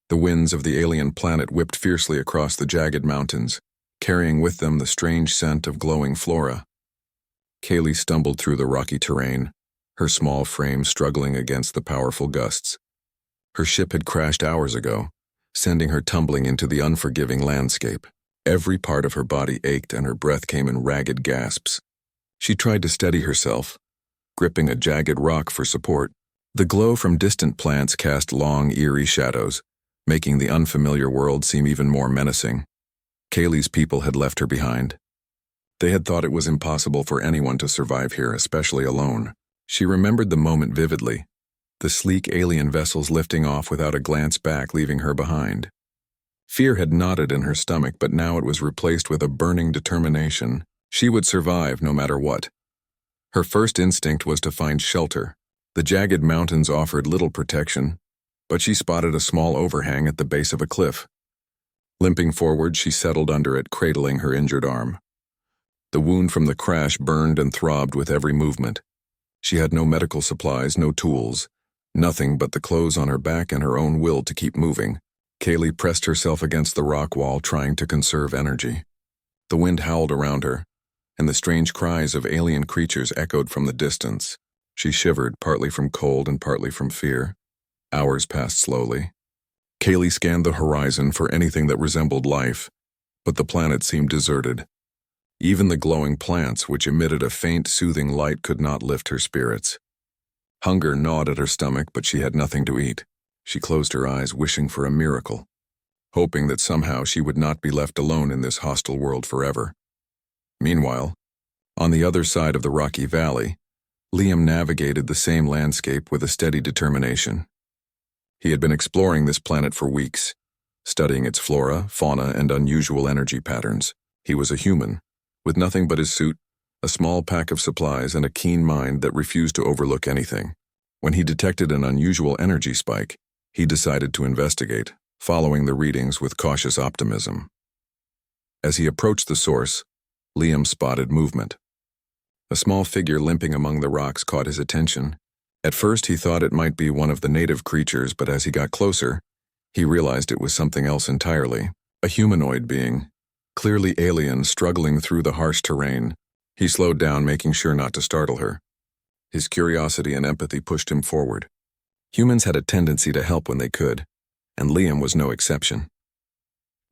The winds of the alien planet whipped fiercely across the jagged mountains, carrying with them the strange scent of glowing flora. Kaylee stumbled through the rocky terrain, her small frame struggling against the powerful gusts. Her ship had crashed hours ago, sending her tumbling into the unforgiving landscape. Every part of her body ached and her breath came in ragged gasps. She tried to steady herself, gripping a jagged rock for support. The glow from distant plants cast long, eerie shadows, making the unfamiliar world seem even more menacing. Kaylee's people had left her behind. They had thought it was impossible for anyone to survive here, especially alone. She remembered the moment vividly, the sleek alien vessels lifting off without a glance back, leaving her behind. Fear had knotted in her stomach, but now it was replaced with a burning determination. She would survive no matter what. Her first instinct was to find shelter. The jagged mountains offered little protection, but she spotted a small overhang at the base of a cliff. Limping forward, she settled under it, cradling her injured arm. The wound from the crash burned and throbbed with every movement. She had no medical supplies, no tools, nothing but the clothes on her back and her own will to keep moving. Kaylee pressed herself against the rock wall, trying to conserve energy. The wind howled around her, and the strange cries of alien creatures echoed from the distance. She shivered, partly from cold and partly from fear. Hours passed slowly. Kaylee scanned the horizon for anything that resembled life, but the planet seemed deserted. Even the glowing plants, which emitted a faint, soothing light, could not lift her spirits. Hunger gnawed at her stomach, but she had nothing to eat. She closed her eyes, wishing for a miracle, hoping that somehow she would not be left alone in this hostile world forever. Meanwhile, on the other side of the rocky valley, Liam navigated the same landscape with a steady determination. He had been exploring this planet for weeks, studying its flora, fauna, and unusual energy patterns. He was a human, with nothing but his suit, a small pack of supplies, and a keen mind that refused to overlook anything. When he detected an unusual energy spike, he decided to investigate, following the readings with cautious optimism. As he approached the source, Liam spotted movement. A small figure limping among the rocks caught his attention. At first he thought it might be one of the native creatures, but as he got closer, he realized it was something else entirely, a humanoid being, clearly alien, struggling through the harsh terrain. He slowed down, making sure not to startle her. His curiosity and empathy pushed him forward. Humans had a tendency to help when they could, and Liam was no exception.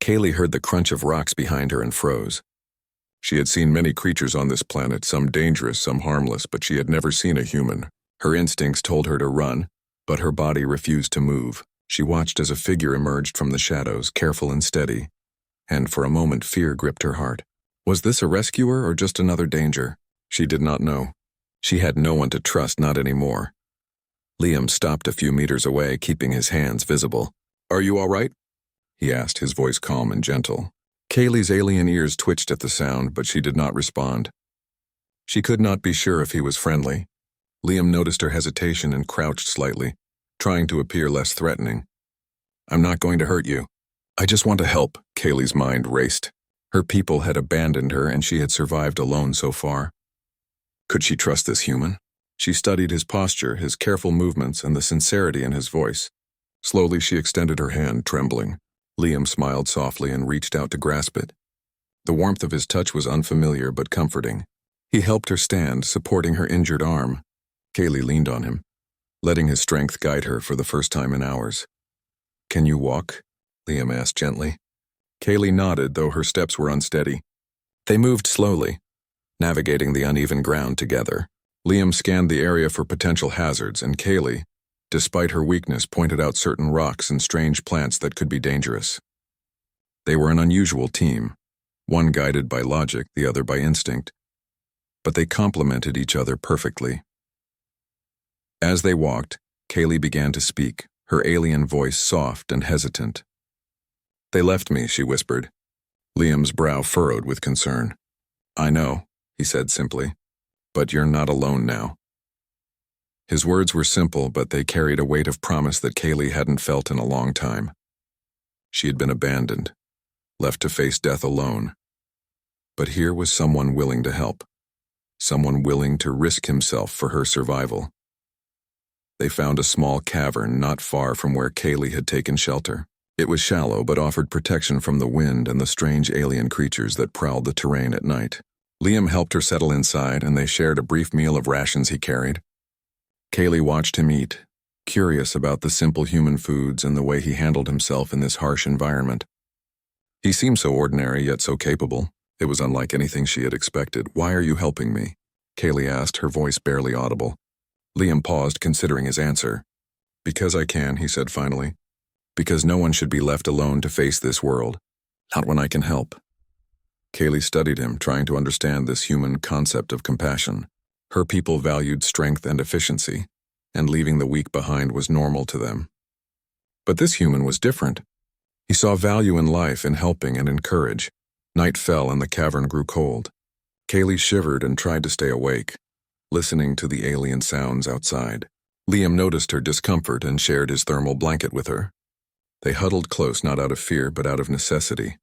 Kaylee heard the crunch of rocks behind her and froze. She had seen many creatures on this planet, some dangerous, some harmless, but she had never seen a human. Her instincts told her to run, but her body refused to move. She watched as a figure emerged from the shadows, careful and steady, and for a moment fear gripped her heart. Was this a rescuer or just another danger? She did not know. She had no one to trust, not anymore. Liam stopped a few meters away, keeping his hands visible. "Are you all right?" he asked, his voice calm and gentle. Kaylee's alien ears twitched at the sound, but she did not respond. She could not be sure if he was friendly. Liam noticed her hesitation and crouched slightly, trying to appear less threatening. "I'm not going to hurt you. I just want to help." Kaylee's mind raced. Her people had abandoned her, and she had survived alone so far. Could she trust this human? She studied his posture, his careful movements, and the sincerity in his voice. Slowly she extended her hand, trembling. Liam smiled softly and reached out to grasp it. The warmth of his touch was unfamiliar but comforting. He helped her stand, supporting her injured arm. Kaylee leaned on him, letting his strength guide her for the first time in hours. "Can you walk?" Liam asked gently. Kaylee nodded, though her steps were unsteady. They moved slowly, navigating the uneven ground together. Liam scanned the area for potential hazards, and Kaylee, despite her weakness, pointed out certain rocks and strange plants that could be dangerous. They were an unusual team, one guided by logic, the other by instinct, but they complemented each other perfectly. As they walked, Kaylee began to speak, her alien voice soft and hesitant. "They left me," she whispered. Liam's brow furrowed with concern. "I know," he said simply, "but you're not alone now." His words were simple, but they carried a weight of promise that Kaylee hadn't felt in a long time. She had been abandoned, left to face death alone. But here was someone willing to help, someone willing to risk himself for her survival. They found a small cavern not far from where Kaylee had taken shelter. It was shallow but offered protection from the wind and the strange alien creatures that prowled the terrain at night. Liam helped her settle inside, and they shared a brief meal of rations he carried. Kaylee watched him eat, curious about the simple human foods and the way he handled himself in this harsh environment. He seemed so ordinary yet so capable. It was unlike anything she had expected. "Why are you helping me?" Kaylee asked, her voice barely audible. Liam paused, considering his answer. "Because I can," he said finally. "Because no one should be left alone to face this world. Not when I can help." Kaylee studied him, trying to understand this human concept of compassion. Her people valued strength and efficiency, and leaving the weak behind was normal to them. But this human was different. He saw value in life, in helping and in courage. Night fell and the cavern grew cold. Kaylee shivered and tried to stay awake, listening to the alien sounds outside. Liam noticed her discomfort and shared his thermal blanket with her. They huddled close, not out of fear, but out of necessity.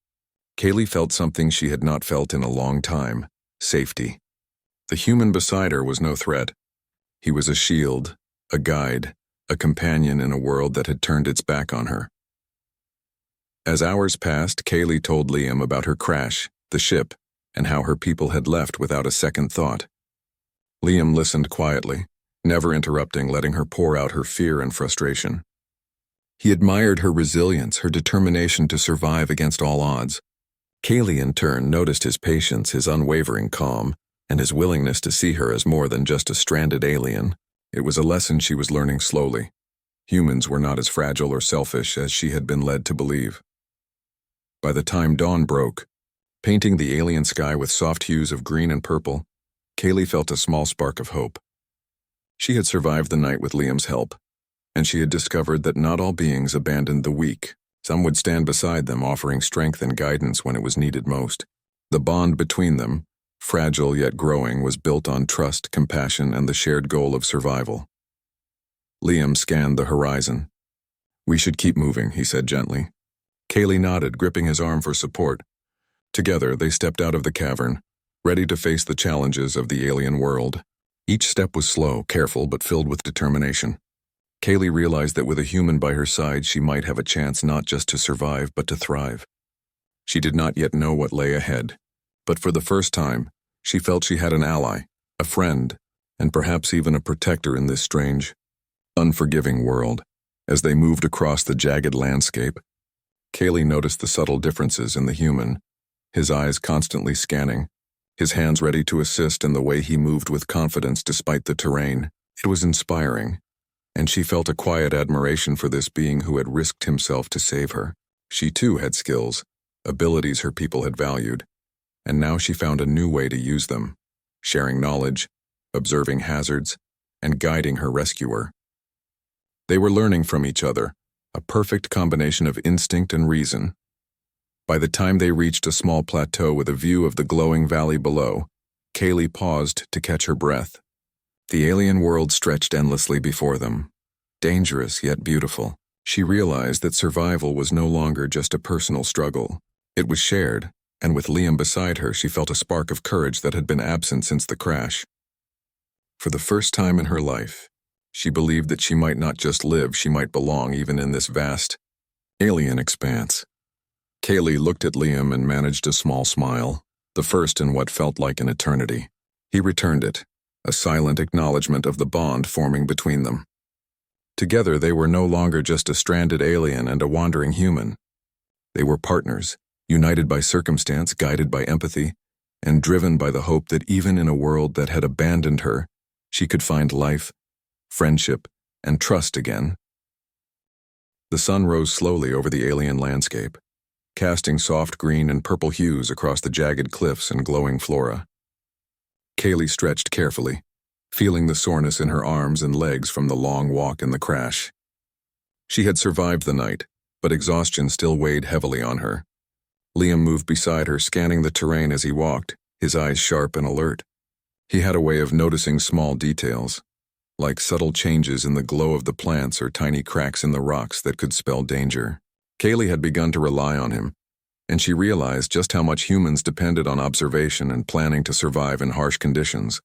Kaylee felt something she had not felt in a long time: safety. The human beside her was no threat. He was a shield, a guide, a companion in a world that had turned its back on her. As hours passed, Kaylee told Liam about her crash, the ship, and how her people had left without a second thought. Liam listened quietly, never interrupting, letting her pour out her fear and frustration. He admired her resilience, her determination to survive against all odds. Kaylee, in turn, noticed his patience, his unwavering calm, and his willingness to see her as more than just a stranded alien. It was a lesson she was learning slowly. Humans were not as fragile or selfish as she had been led to believe. By the time dawn broke, painting the alien sky with soft hues of green and purple, Kaylee felt a small spark of hope. She had survived the night with Liam's help, and she had discovered that not all beings abandoned the weak. Some would stand beside them, offering strength and guidance when it was needed most. The bond between them, fragile yet growing, was built on trust, compassion, and the shared goal of survival. Liam scanned the horizon. "We should keep moving," he said gently. Kaylee nodded, gripping his arm for support. Together, they stepped out of the cavern, ready to face the challenges of the alien world. Each step was slow, careful, but filled with determination. Kaylee realized that with a human by her side, she might have a chance not just to survive, but to thrive. She did not yet know what lay ahead, but for the first time, she felt she had an ally, a friend, and perhaps even a protector in this strange, unforgiving world. As they moved across the jagged landscape, Kaylee noticed the subtle differences in the human, his eyes constantly scanning, his hands ready to assist, and the way he moved with confidence despite the terrain. It was inspiring, and she felt a quiet admiration for this being who had risked himself to save her. She too had skills, abilities her people had valued, and now she found a new way to use them, sharing knowledge, observing hazards, and guiding her rescuer. They were learning from each other, a perfect combination of instinct and reason. By the time they reached a small plateau with a view of the glowing valley below, Kaylee paused to catch her breath. The alien world stretched endlessly before them, dangerous yet beautiful. She realized that survival was no longer just a personal struggle. It was shared, and with Liam beside her, she felt a spark of courage that had been absent since the crash. For the first time in her life, she believed that she might not just live, she might belong even in this vast, alien expanse. Kaylee looked at Liam and managed a small smile, the first in what felt like an eternity. He returned it, a silent acknowledgement of the bond forming between them. Together, they were no longer just a stranded alien and a wandering human. They were partners, united by circumstance, guided by empathy, and driven by the hope that even in a world that had abandoned her, she could find life, friendship, and trust again. The sun rose slowly over the alien landscape, casting soft green and purple hues across the jagged cliffs and glowing flora. Kaylee stretched carefully, feeling the soreness in her arms and legs from the long walk and the crash. She had survived the night, but exhaustion still weighed heavily on her. Liam moved beside her, scanning the terrain as he walked, his eyes sharp and alert. He had a way of noticing small details, like subtle changes in the glow of the plants or tiny cracks in the rocks that could spell danger. Kaylee had begun to rely on him, and she realized just how much humans depended on observation and planning to survive in harsh conditions.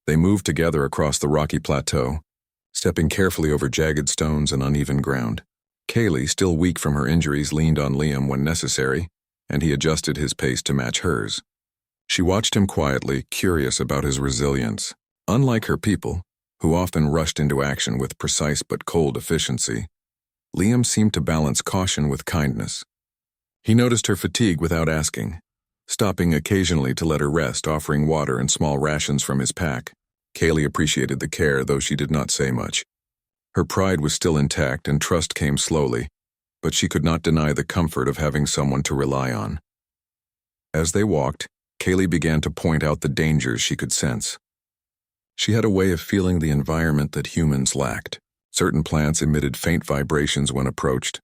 They moved together across the rocky plateau, stepping carefully over jagged stones and uneven ground. Kaylee, still weak from her injuries, leaned on Liam when necessary, and he adjusted his pace to match hers. She watched him quietly, curious about his resilience. Unlike her people, who often rushed into action with precise but cold efficiency, Liam seemed to balance caution with kindness. He noticed her fatigue without asking, stopping occasionally to let her rest, offering water and small rations from his pack. Kaylee appreciated the care, though she did not say much. Her pride was still intact and trust came slowly, but she could not deny the comfort of having someone to rely on. As they walked, Kaylee began to point out the dangers she could sense. She had a way of feeling the environment that humans lacked. Certain plants emitted faint vibrations when approached,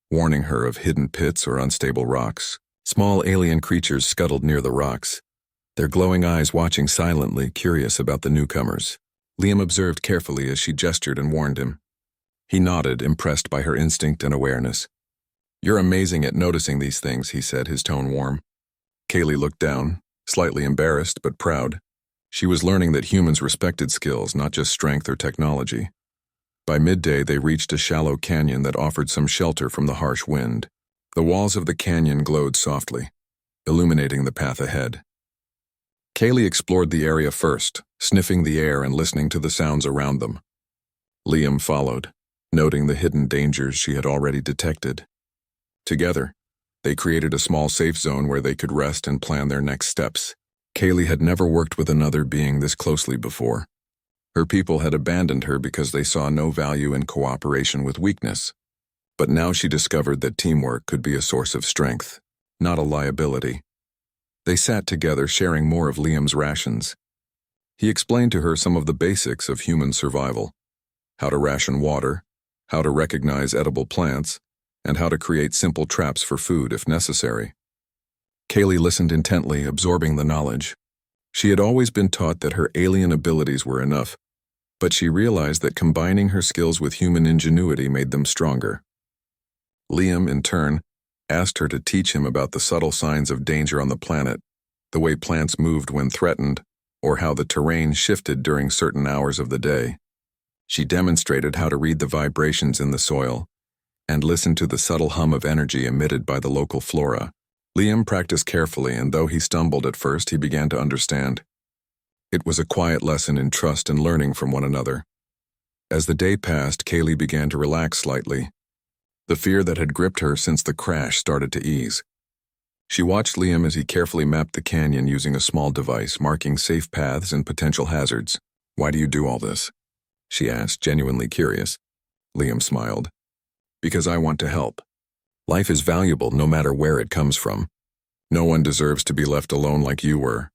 warning her of hidden pits or unstable rocks. Small alien creatures scuttled near the rocks, their glowing eyes watching silently, curious about the newcomers. Liam observed carefully as she gestured and warned him. He nodded, impressed by her instinct and awareness. "You're amazing at noticing these things," he said, his tone warm. Kaylee looked down, slightly embarrassed but proud. She was learning that humans respected skills, not just strength or technology. By midday, they reached a shallow canyon that offered some shelter from the harsh wind. The walls of the canyon glowed softly, illuminating the path ahead. Kaylee explored the area first, sniffing the air and listening to the sounds around them. Liam followed, noting the hidden dangers she had already detected. Together, they created a small safe zone where they could rest and plan their next steps. Kaylee had never worked with another being this closely before. Her people had abandoned her because they saw no value in cooperation with weakness. But now she discovered that teamwork could be a source of strength, not a liability. They sat together, sharing more of Liam's rations. He explained to her some of the basics of human survival: how to ration water, how to recognize edible plants, and how to create simple traps for food if necessary. Kaylee listened intently, absorbing the knowledge. She had always been taught that her alien abilities were enough, but she realized that combining her skills with human ingenuity made them stronger. Liam, in turn, asked her to teach him about the subtle signs of danger on the planet, the way plants moved when threatened, or how the terrain shifted during certain hours of the day. She demonstrated how to read the vibrations in the soil and listen to the subtle hum of energy emitted by the local flora. Liam practiced carefully, and though he stumbled at first, he began to understand. It was a quiet lesson in trust and learning from one another. As the day passed, Kaylee began to relax slightly. The fear that had gripped her since the crash started to ease. She watched Liam as he carefully mapped the canyon using a small device, marking safe paths and potential hazards. "Why do you do all this?" she asked, genuinely curious. Liam smiled. "Because I want to help. Life is valuable no matter where it comes from. No one deserves to be left alone like you were."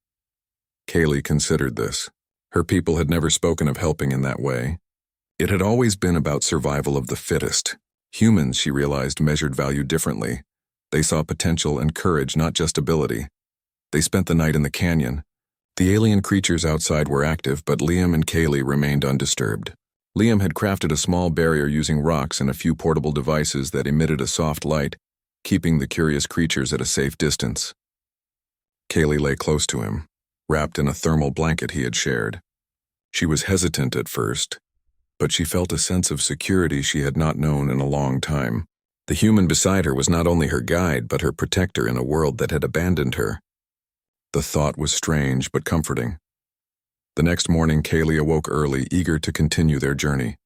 Kaylee considered this. Her people had never spoken of helping in that way. It had always been about survival of the fittest. Humans, she realized, measured value differently. They saw potential and courage, not just ability. They spent the night in the canyon. The alien creatures outside were active, but Liam and Kaylee remained undisturbed. Liam had crafted a small barrier using rocks and a few portable devices that emitted a soft light, keeping the curious creatures at a safe distance. Kaylee lay close to him, wrapped in a thermal blanket he had shared. She was hesitant at first, but she felt a sense of security she had not known in a long time. The human beside her was not only her guide, but her protector in a world that had abandoned her. The thought was strange but comforting. The next morning, Kaylee awoke early, eager to continue their journey.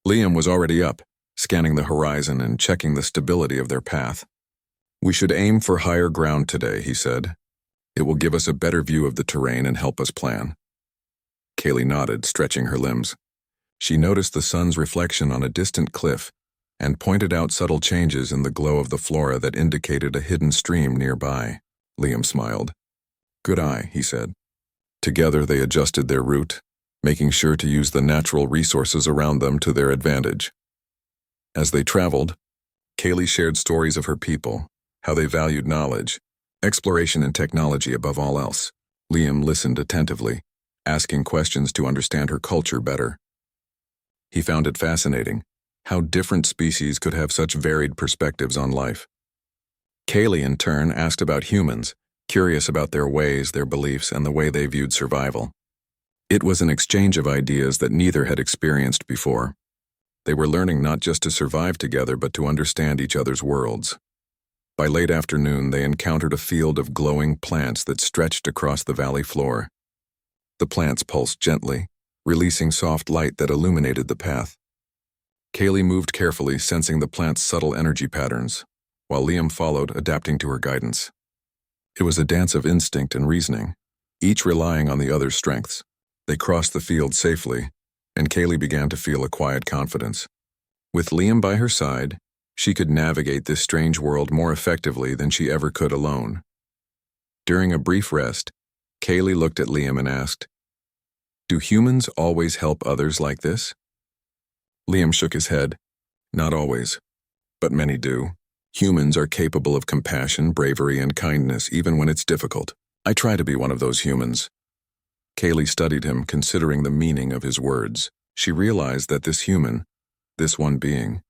Liam was already up, scanning the horizon and checking the stability of their path. "We should aim for higher ground today," he said. "It will give us a better view of the terrain and help us plan." Kaylee nodded, stretching her limbs. She noticed the sun's reflection on a distant cliff and pointed out subtle changes in the glow of the flora that indicated a hidden stream nearby. Liam smiled. "Good eye," he said. Together they adjusted their route, making sure to use the natural resources around them to their advantage. As they traveled, Kaylee shared stories of her people, how they valued knowledge, exploration and technology above all else. Liam listened attentively, asking questions to understand her culture better. He found it fascinating how different species could have such varied perspectives on life. Kaylee, in turn, asked about humans, curious about their ways, their beliefs, and the way they viewed survival. It was an exchange of ideas that neither had experienced before. They were learning not just to survive together but to understand each other's worlds. By late afternoon, they encountered a field of glowing plants that stretched across the valley floor. The plants pulsed gently, releasing soft light that illuminated the path. Kaylee moved carefully, sensing the plant's subtle energy patterns, while Liam followed, adapting to her guidance. It was a dance of instinct and reasoning, each relying on the other's strengths. They crossed the field safely, and Kaylee began to feel a quiet confidence. With Liam by her side, she could navigate this strange world more effectively than she ever could alone. During a brief rest, Kaylee looked at Liam and asked, "Do humans always help others like this?" Liam shook his head. "Not always, but many do. Humans are capable of compassion, bravery, and kindness even when it's difficult. I try to be one of those humans." Kaylee studied him, considering the meaning of his words. She realized that this human, this one being,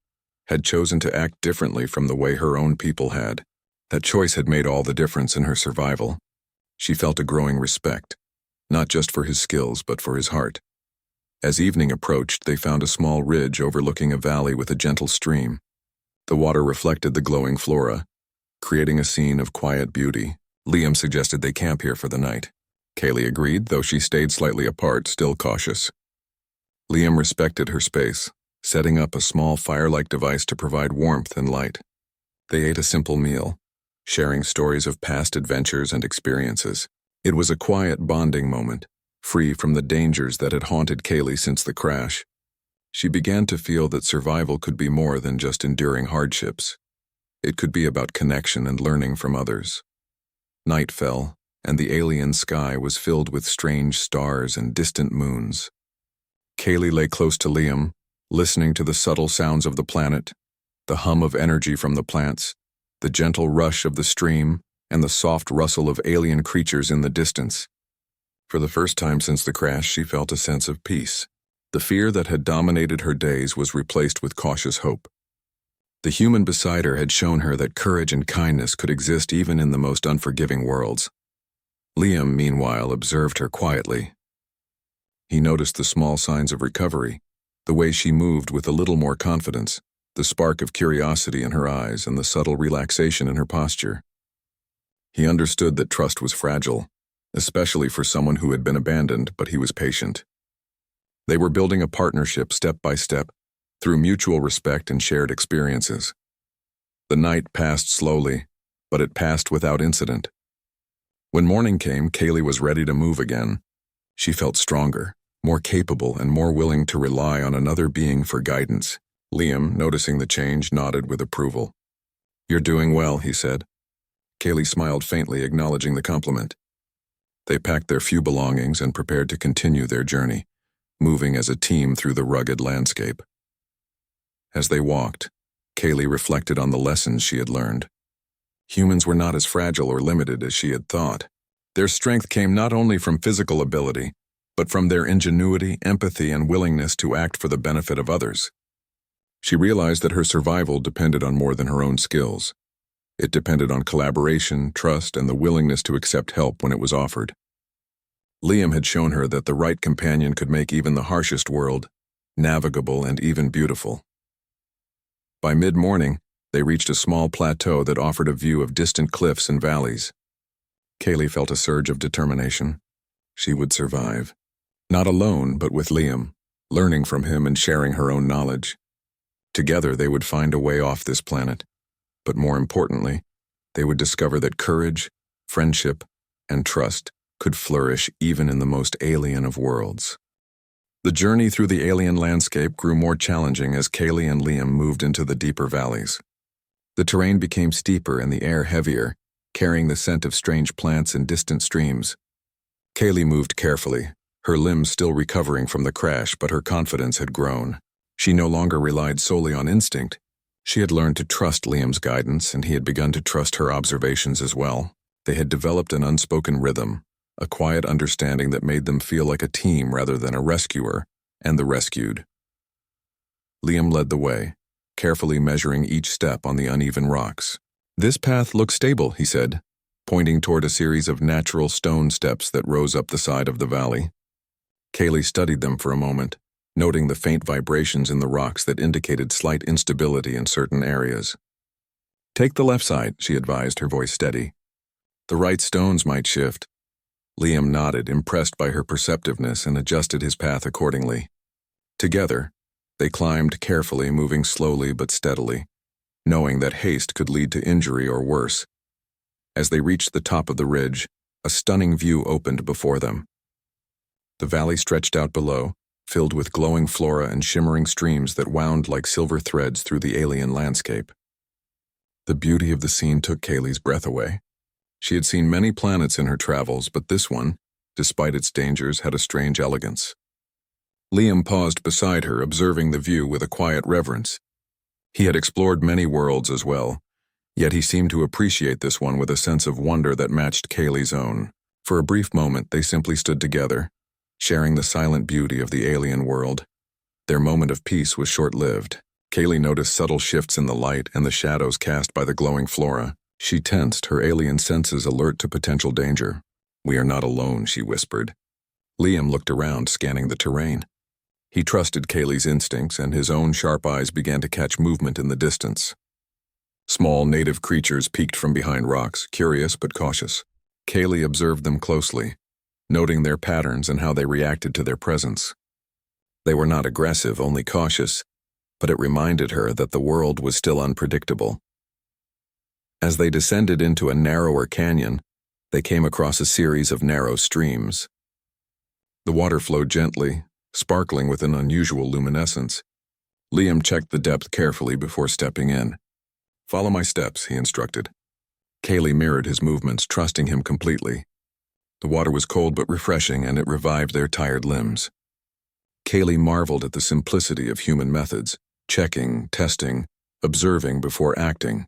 had chosen to act differently from the way her own people had. That choice had made all the difference in her survival. She felt a growing respect, not just for his skills but for his heart. As evening approached, they found a small ridge overlooking a valley with a gentle stream. The water reflected the glowing flora, creating a scene of quiet beauty. Liam suggested they camp here for the night. Kaylee agreed, though she stayed slightly apart, still cautious. Liam respected her space, setting up a small fire-like device to provide warmth and light. They ate a simple meal, sharing stories of past adventures and experiences. It was a quiet bonding moment, free from the dangers that had haunted Kaylee since the crash. She began to feel that survival could be more than just enduring hardships. It could be about connection and learning from others. Night fell, and the alien sky was filled with strange stars and distant moons. Kaylee lay close to Liam, listening to the subtle sounds of the planet, the hum of energy from the plants, the gentle rush of the stream, and the soft rustle of alien creatures in the distance. For the first time since the crash, she felt a sense of peace. The fear that had dominated her days was replaced with cautious hope. The human beside her had shown her that courage and kindness could exist even in the most unforgiving worlds. Liam, meanwhile, observed her quietly. He noticed the small signs of recovery, the way she moved with a little more confidence, the spark of curiosity in her eyes, and the subtle relaxation in her posture. He understood that trust was fragile, especially for someone who had been abandoned, but he was patient. They were building a partnership step by step, through mutual respect and shared experiences. The night passed slowly, but it passed without incident. When morning came, Kaylee was ready to move again. She felt stronger, more capable, and more willing to rely on another being for guidance. Liam, noticing the change, nodded with approval. "You're doing well," he said. Kaylee smiled faintly, acknowledging the compliment. They packed their few belongings and prepared to continue their journey, moving as a team through the rugged landscape. As they walked, Kaylee reflected on the lessons she had learned. Humans were not as fragile or limited as she had thought. Their strength came not only from physical ability, but from their ingenuity, empathy, and willingness to act for the benefit of others. She realized that her survival depended on more than her own skills. It depended on collaboration, trust, and the willingness to accept help when it was offered. Liam had shown her that the right companion could make even the harshest world navigable and even beautiful. By mid-morning, they reached a small plateau that offered a view of distant cliffs and valleys. Kaylee felt a surge of determination. She would survive. Not alone, but with Liam, learning from him and sharing her own knowledge. Together, they would find a way off this planet. But more importantly, they would discover that courage, friendship, and trust could flourish even in the most alien of worlds. The journey through the alien landscape grew more challenging as Kaylee and Liam moved into the deeper valleys. The terrain became steeper and the air heavier, carrying the scent of strange plants and distant streams. Kaylee moved carefully, her limbs still recovering from the crash, but her confidence had grown. She no longer relied solely on instinct. She had learned to trust Liam's guidance, and he had begun to trust her observations as well. They had developed an unspoken rhythm, a quiet understanding that made them feel like a team rather than a rescuer and the rescued. Liam led the way, carefully measuring each step on the uneven rocks. "This path looks stable," he said, pointing toward a series of natural stone steps that rose up the side of the valley. Kaylee studied them for a moment, noting the faint vibrations in the rocks that indicated slight instability in certain areas. "Take the left side," she advised, her voice steady. "The right stones might shift." Liam nodded, impressed by her perceptiveness, and adjusted his path accordingly. Together, they climbed carefully, moving slowly but steadily, knowing that haste could lead to injury or worse. As they reached the top of the ridge, a stunning view opened before them. The valley stretched out below, filled with glowing flora and shimmering streams that wound like silver threads through the alien landscape. The beauty of the scene took Kaylee's breath away. She had seen many planets in her travels, but this one, despite its dangers, had a strange elegance. Liam paused beside her, observing the view with a quiet reverence. He had explored many worlds as well, yet he seemed to appreciate this one with a sense of wonder that matched Kaylee's own. For a brief moment, they simply stood together, sharing the silent beauty of the alien world. Their moment of peace was short-lived. Kaylee noticed subtle shifts in the light and the shadows cast by the glowing flora. She tensed, her alien senses alert to potential danger. "We are not alone," she whispered. Liam looked around, scanning the terrain. He trusted Kaylee's instincts, and his own sharp eyes began to catch movement in the distance. Small native creatures peeked from behind rocks, curious but cautious. Kaylee observed them closely, noting their patterns and how they reacted to their presence. They were not aggressive, only cautious, but it reminded her that the world was still unpredictable. As they descended into a narrower canyon, they came across a series of narrow streams. The water flowed gently, sparkling with an unusual luminescence. Liam checked the depth carefully before stepping in. "Follow my steps," he instructed. Kaylee mirrored his movements, trusting him completely. The water was cold but refreshing, and it revived their tired limbs. Kaylee marveled at the simplicity of human methods, checking, testing, observing before acting.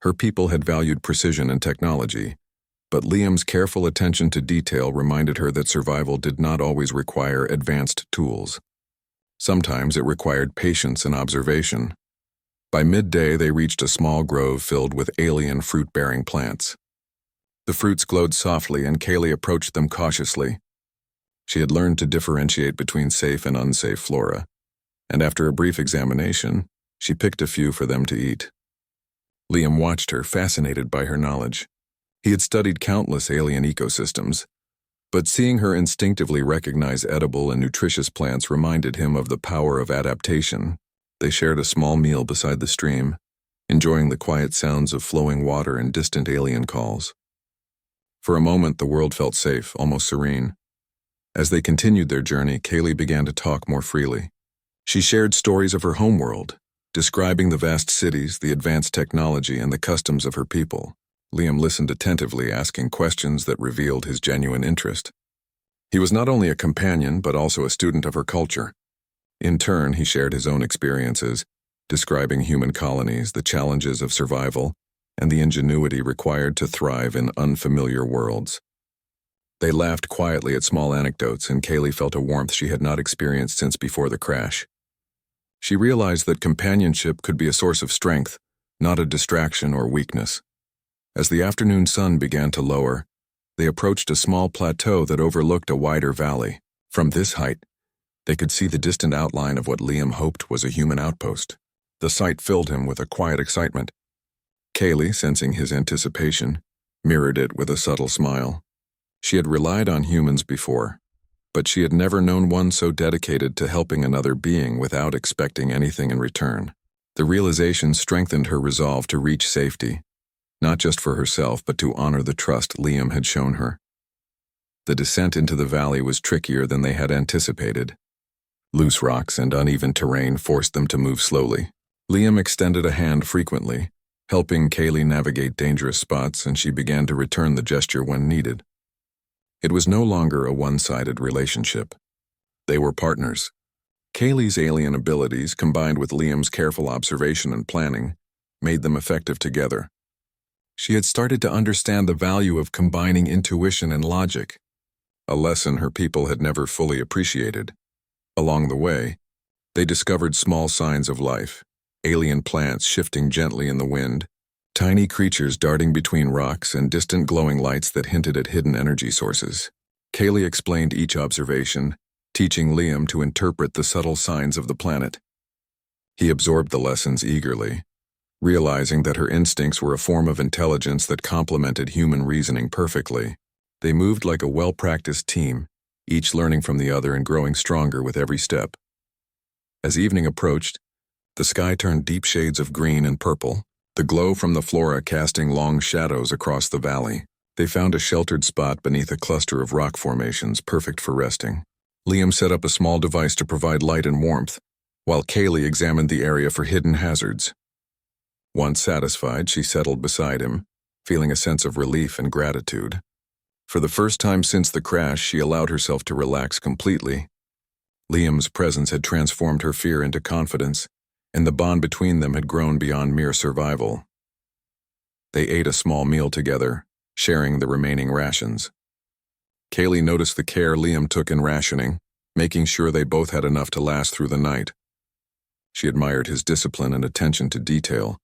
Her people had valued precision and technology, but Liam's careful attention to detail reminded her that survival did not always require advanced tools. Sometimes it required patience and observation. By midday, they reached a small grove filled with alien fruit-bearing plants. The fruits glowed softly, and Kaylee approached them cautiously. She had learned to differentiate between safe and unsafe flora, and after a brief examination, she picked a few for them to eat. Liam watched her, fascinated by her knowledge. He had studied countless alien ecosystems, but seeing her instinctively recognize edible and nutritious plants reminded him of the power of adaptation. They shared a small meal beside the stream, enjoying the quiet sounds of flowing water and distant alien calls. For a moment, the world felt safe, almost serene. As they continued their journey, Kaylee began to talk more freely. She shared stories of her homeworld, describing the vast cities, the advanced technology, and the customs of her people. Liam listened attentively, asking questions that revealed his genuine interest. He was not only a companion, but also a student of her culture. In turn, he shared his own experiences, describing human colonies, the challenges of survival, and the ingenuity required to thrive in unfamiliar worlds. They laughed quietly at small anecdotes, and Kaylee felt a warmth she had not experienced since before the crash. She realized that companionship could be a source of strength, not a distraction or weakness. As the afternoon sun began to lower, they approached a small plateau that overlooked a wider valley. From this height, they could see the distant outline of what Liam hoped was a human outpost. The sight filled him with a quiet excitement. Kaylee, sensing his anticipation, mirrored it with a subtle smile. She had relied on humans before, but she had never known one so dedicated to helping another being without expecting anything in return. The realization strengthened her resolve to reach safety, not just for herself, but to honor the trust Liam had shown her. The descent into the valley was trickier than they had anticipated. Loose rocks and uneven terrain forced them to move slowly. Liam extended a hand frequently, helping Kaylee navigate dangerous spots, and she began to return the gesture when needed. It was no longer a one-sided relationship. They were partners. Kaylee's alien abilities, combined with Liam's careful observation and planning, made them effective together. She had started to understand the value of combining intuition and logic, a lesson her people had never fully appreciated. Along the way, they discovered small signs of life, alien plants shifting gently in the wind, tiny creatures darting between rocks, and distant glowing lights that hinted at hidden energy sources. Kaylee explained each observation, teaching Liam to interpret the subtle signs of the planet. He absorbed the lessons eagerly, realizing that her instincts were a form of intelligence that complemented human reasoning perfectly. They moved like a well-practiced team, each learning from the other and growing stronger with every step. As evening approached, the sky turned deep shades of green and purple, the glow from the flora casting long shadows across the valley. They found a sheltered spot beneath a cluster of rock formations perfect for resting. Liam set up a small device to provide light and warmth, while Kaylee examined the area for hidden hazards. Once satisfied, she settled beside him, feeling a sense of relief and gratitude. For the first time since the crash, she allowed herself to relax completely. Liam's presence had transformed her fear into confidence, and the bond between them had grown beyond mere survival. They ate a small meal together, sharing the remaining rations. Kaylee noticed the care Liam took in rationing, making sure they both had enough to last through the night. She admired his discipline and attention to detail,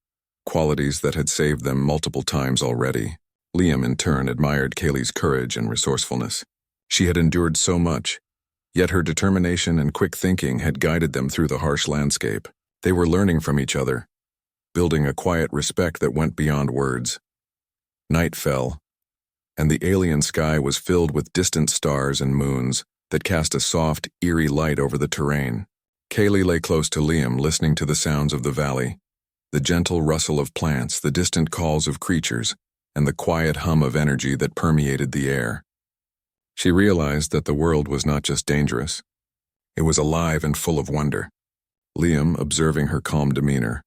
qualities that had saved them multiple times already. Liam, in turn, admired Kaylee's courage and resourcefulness. She had endured so much, yet her determination and quick thinking had guided them through the harsh landscape. They were learning from each other, building a quiet respect that went beyond words. Night fell, and the alien sky was filled with distant stars and moons that cast a soft, eerie light over the terrain. Kaylee lay close to Liam, listening to the sounds of the valley, the gentle rustle of plants, the distant calls of creatures, and the quiet hum of energy that permeated the air. She realized that the world was not just dangerous. It was alive and full of wonder. Liam, observing her calm demeanor,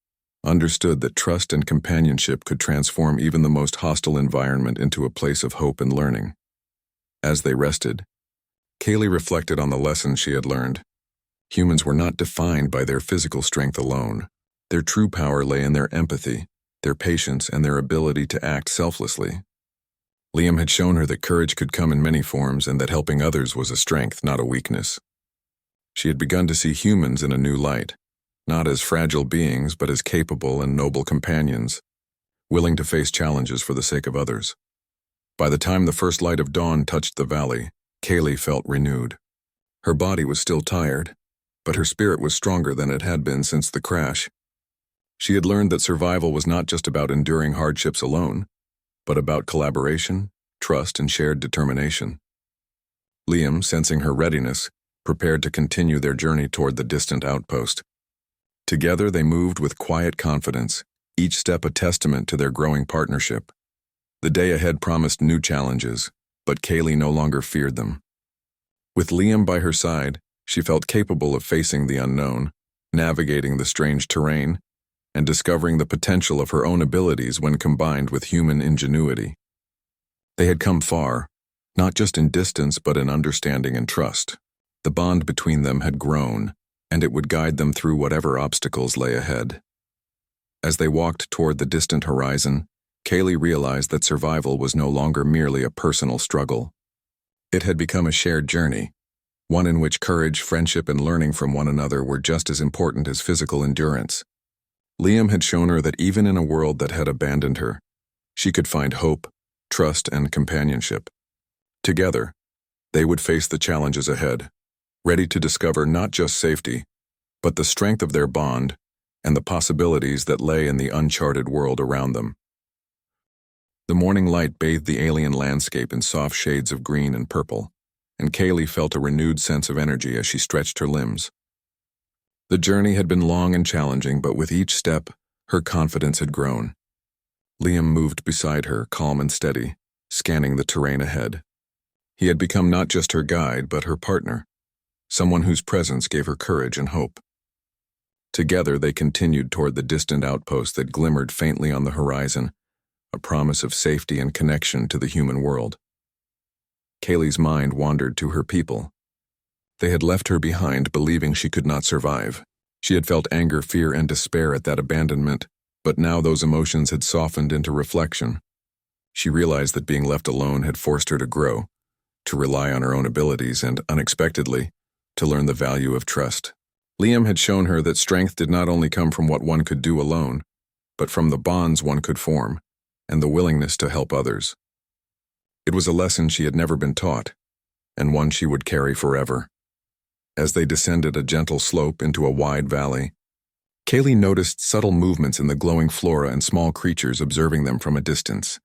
understood that trust and companionship could transform even the most hostile environment into a place of hope and learning. As they rested, Kaylee reflected on the lessons she had learned. Humans were not defined by their physical strength alone. Their true power lay in their empathy, their patience, and their ability to act selflessly. Liam had shown her that courage could come in many forms and that helping others was a strength, not a weakness. She had begun to see humans in a new light, not as fragile beings but as capable and noble companions, willing to face challenges for the sake of others. By the time the first light of dawn touched the valley, Kaylee felt renewed. Her body was still tired, but her spirit was stronger than it had been since the crash. She had learned that survival was not just about enduring hardships alone, but about collaboration, trust, and shared determination. Liam, sensing her readiness, prepared to continue their journey toward the distant outpost. Together they moved with quiet confidence, each step a testament to their growing partnership. The day ahead promised new challenges, but Kaylee no longer feared them. With Liam by her side, she felt capable of facing the unknown, navigating the strange terrain, and discovering the potential of her own abilities when combined with human ingenuity. They had come far, not just in distance but in understanding and trust. The bond between them had grown, and it would guide them through whatever obstacles lay ahead. As they walked toward the distant horizon, Kaylee realized that survival was no longer merely a personal struggle. It had become a shared journey, one in which courage, friendship, and learning from one another were just as important as physical endurance. Liam had shown her that even in a world that had abandoned her, she could find hope, trust, and companionship. Together, they would face the challenges ahead, ready to discover not just safety, but the strength of their bond and the possibilities that lay in the uncharted world around them. The morning light bathed the alien landscape in soft shades of green and purple, and Kaylee felt a renewed sense of energy as she stretched her limbs. The journey had been long and challenging, but with each step, her confidence had grown. Liam moved beside her, calm and steady, scanning the terrain ahead. He had become not just her guide, but her partner, someone whose presence gave her courage and hope. Together they continued toward the distant outpost that glimmered faintly on the horizon, a promise of safety and connection to the human world. Kaylee's mind wandered to her people. They had left her behind, believing she could not survive. She had felt anger, fear, and despair at that abandonment, but now those emotions had softened into reflection. She realized that being left alone had forced her to grow, to rely on her own abilities, and, unexpectedly, to learn the value of trust. Liam had shown her that strength did not only come from what one could do alone, but from the bonds one could form, and the willingness to help others. It was a lesson she had never been taught, and one she would carry forever. As they descended a gentle slope into a wide valley, Kaylee noticed subtle movements in the glowing flora and small creatures, observing them from a distance.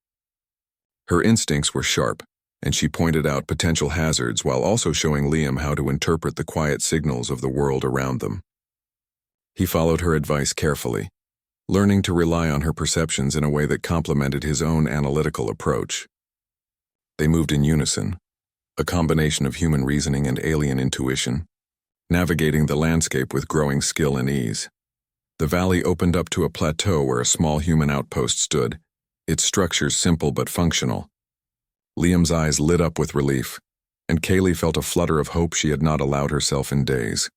Her instincts were sharp, and she pointed out potential hazards while also showing Liam how to interpret the quiet signals of the world around them. He followed her advice carefully, learning to rely on her perceptions in a way that complemented his own analytical approach. They moved in unison, a combination of human reasoning and alien intuition, navigating the landscape with growing skill and ease. The valley opened up to a plateau where a small human outpost stood, its structures simple but functional. Liam's eyes lit up with relief, and Kaylee felt a flutter of hope she had not allowed herself in days.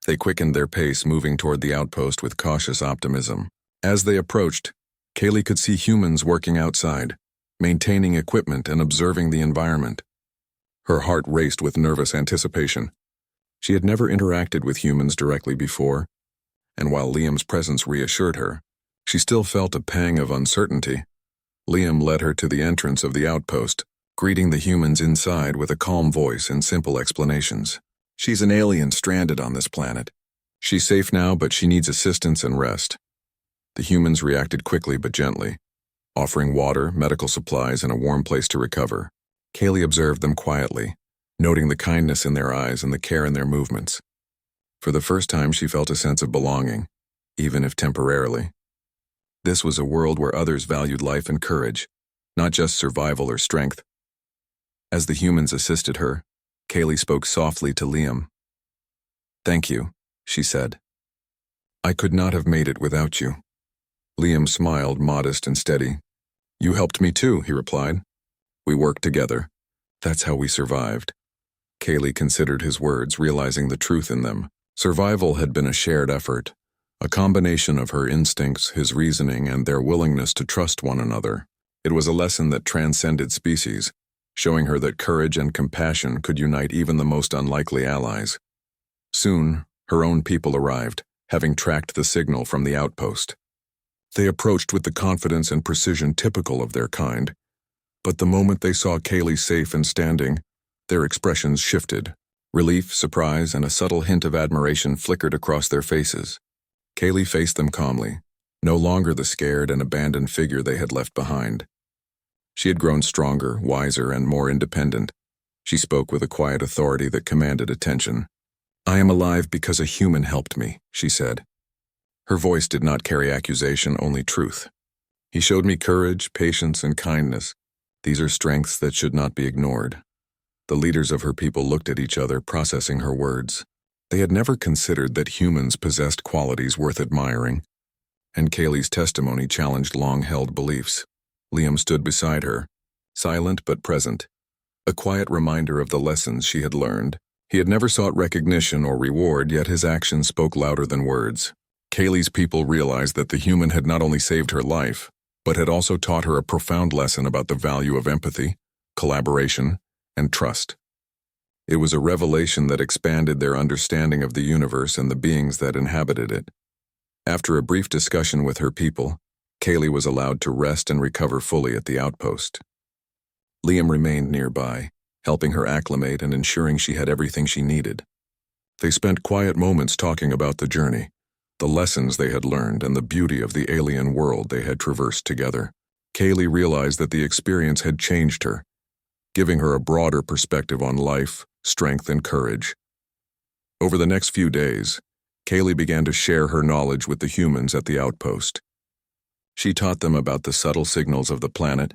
They quickened their pace, moving toward the outpost with cautious optimism. As they approached, Kaylee could see humans working outside, maintaining equipment and observing the environment. Her heart raced with nervous anticipation. She had never interacted with humans directly before, and while Liam's presence reassured her, she still felt a pang of uncertainty. Liam led her to the entrance of the outpost, greeting the humans inside with a calm voice and simple explanations. She's an alien stranded on this planet. She's safe now, but she needs assistance and rest. The humans reacted quickly but gently, offering water, medical supplies, and a warm place to recover. Kaylee observed them quietly, noting the kindness in their eyes and the care in their movements. For the first time, she felt a sense of belonging, even if temporarily. This was a world where others valued life and courage, not just survival or strength. As the humans assisted her, Kaylee spoke softly to Liam. "Thank you," she said. "I could not have made it without you." Liam smiled, modest and steady. "You helped me too," he replied. "We worked together. That's how we survived." Kaylee considered his words, realizing the truth in them. Survival had been a shared effort, a combination of her instincts, his reasoning, and their willingness to trust one another. It was a lesson that transcended species, showing her that courage and compassion could unite even the most unlikely allies. Soon, her own people arrived, having tracked the signal from the outpost. They approached with the confidence and precision typical of their kind, but the moment they saw Kaylee safe and standing, their expressions shifted. Relief, surprise, and a subtle hint of admiration flickered across their faces. Kaylee faced them calmly, no longer the scared and abandoned figure they had left behind. She had grown stronger, wiser, and more independent. She spoke with a quiet authority that commanded attention. "I am alive because a human helped me," she said. Her voice did not carry accusation, only truth. "He showed me courage, patience, and kindness. These are strengths that should not be ignored." The leaders of her people looked at each other, processing her words. They had never considered that humans possessed qualities worth admiring, and Kaylee's testimony challenged long-held beliefs. Liam stood beside her, silent but present, a quiet reminder of the lessons she had learned. He had never sought recognition or reward, yet his actions spoke louder than words. Kaylee's people realized that the human had not only saved her life, but had also taught her a profound lesson about the value of empathy, collaboration, and trust. It was a revelation that expanded their understanding of the universe and the beings that inhabited it. After a brief discussion with her people, Kaylee was allowed to rest and recover fully at the outpost. Liam remained nearby, helping her acclimate and ensuring she had everything she needed. They spent quiet moments talking about the journey, the lessons they had learned, and the beauty of the alien world they had traversed together. Kaylee realized that the experience had changed her, giving her a broader perspective on life, strength, and courage. Over the next few days, Kaylee began to share her knowledge with the humans at the outpost. She taught them about the subtle signals of the planet,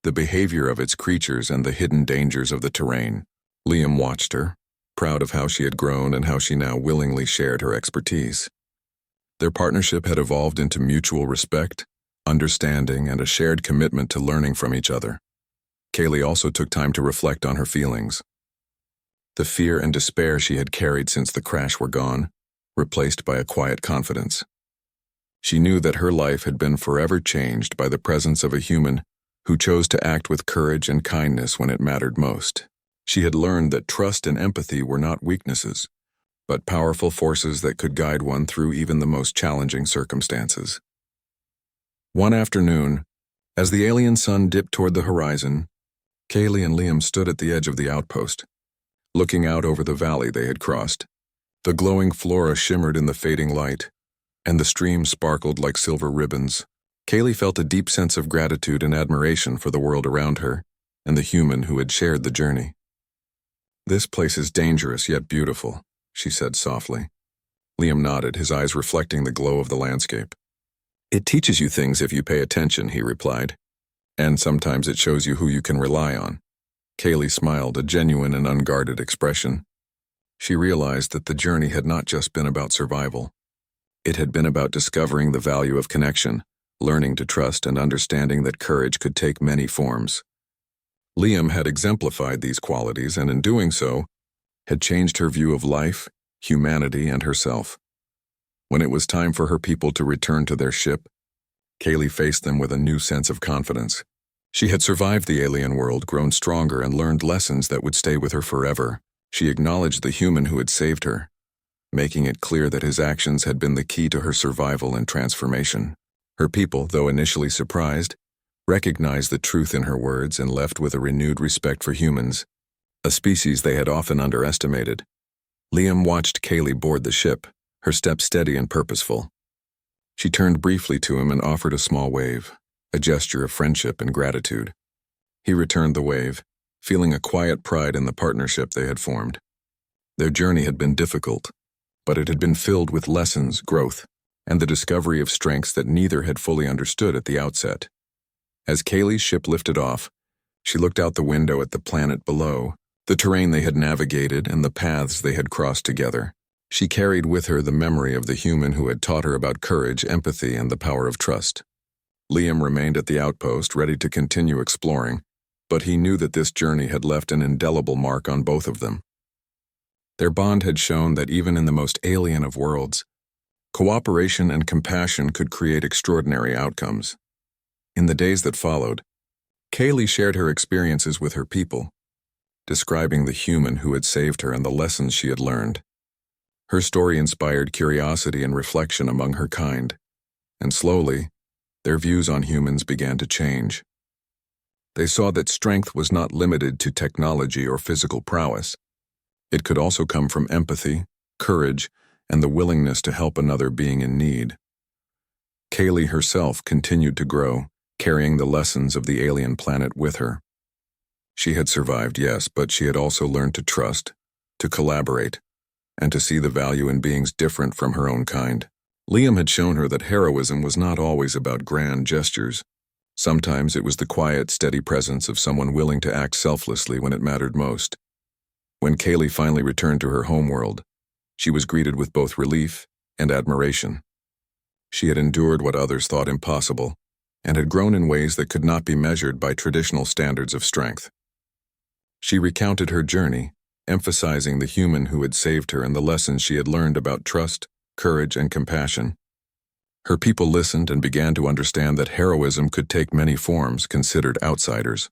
the behavior of its creatures, and the hidden dangers of the terrain. Liam watched her, proud of how she had grown and how she now willingly shared her expertise. Their partnership had evolved into mutual respect, understanding, and a shared commitment to learning from each other. Kaylee also took time to reflect on her feelings. The fear and despair she had carried since the crash were gone, replaced by a quiet confidence. She knew that her life had been forever changed by the presence of a human who chose to act with courage and kindness when it mattered most. She had learned that trust and empathy were not weaknesses, but powerful forces that could guide one through even the most challenging circumstances. One afternoon, as the alien sun dipped toward the horizon, Kaylee and Liam stood at the edge of the outpost, looking out over the valley they had crossed. The glowing flora shimmered in the fading light, and the stream sparkled like silver ribbons. Kaylee felt a deep sense of gratitude and admiration for the world around her and the human who had shared the journey. "This place is dangerous yet beautiful," she said softly. Liam nodded, his eyes reflecting the glow of the landscape. "It teaches you things if you pay attention," he replied. "And sometimes it shows you who you can rely on." Kaylee smiled, a genuine and unguarded expression. She realized that the journey had not just been about survival. It had been about discovering the value of connection, learning to trust, and understanding that courage could take many forms. Liam had exemplified these qualities, and in doing so, had changed her view of life, humanity, and herself. When it was time for her people to return to their ship, Kaylee faced them with a new sense of confidence. She had survived the alien world, grown stronger, and learned lessons that would stay with her forever. She acknowledged the human who had saved her, making it clear that his actions had been the key to her survival and transformation. Her people, though initially surprised, recognized the truth in her words and left with a renewed respect for humans, a species they had often underestimated. Liam watched Kaylee board the ship, her step steady and purposeful. She turned briefly to him and offered a small wave, a gesture of friendship and gratitude. He returned the wave, feeling a quiet pride in the partnership they had formed. Their journey had been difficult, but it had been filled with lessons, growth, and the discovery of strengths that neither had fully understood at the outset. As Kaylee's ship lifted off, she looked out the window at the planet below, the terrain they had navigated and the paths they had crossed together. She carried with her the memory of the human who had taught her about courage, empathy, and the power of trust. Liam remained at the outpost, ready to continue exploring, but he knew that this journey had left an indelible mark on both of them. Their bond had shown that even in the most alien of worlds, cooperation and compassion could create extraordinary outcomes. In the days that followed, Kaylee shared her experiences with her people, describing the human who had saved her and the lessons she had learned. Her story inspired curiosity and reflection among her kind, and slowly, their views on humans began to change. They saw that strength was not limited to technology or physical prowess. It could also come from empathy, courage, and the willingness to help another being in need. Kaylee herself continued to grow, carrying the lessons of the alien planet with her. She had survived, yes, but she had also learned to trust, to collaborate, and to see the value in beings different from her own kind. Liam had shown her that heroism was not always about grand gestures. Sometimes it was the quiet, steady presence of someone willing to act selflessly when it mattered most. When Kaylee finally returned to her homeworld, she was greeted with both relief and admiration. She had endured what others thought impossible, and had grown in ways that could not be measured by traditional standards of strength. She recounted her journey, emphasizing the human who had saved her and the lessons she had learned about trust, courage, and compassion. Her people listened and began to understand that heroism could take many forms considered outsiders.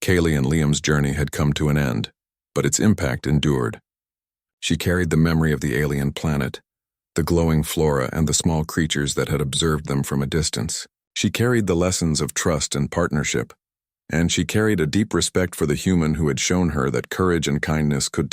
Kaylee and Liam's journey had come to an end, but its impact endured. She carried the memory of the alien planet, the glowing flora, and the small creatures that had observed them from a distance. She carried the lessons of trust and partnership, and she carried a deep respect for the human who had shown her that courage and kindness could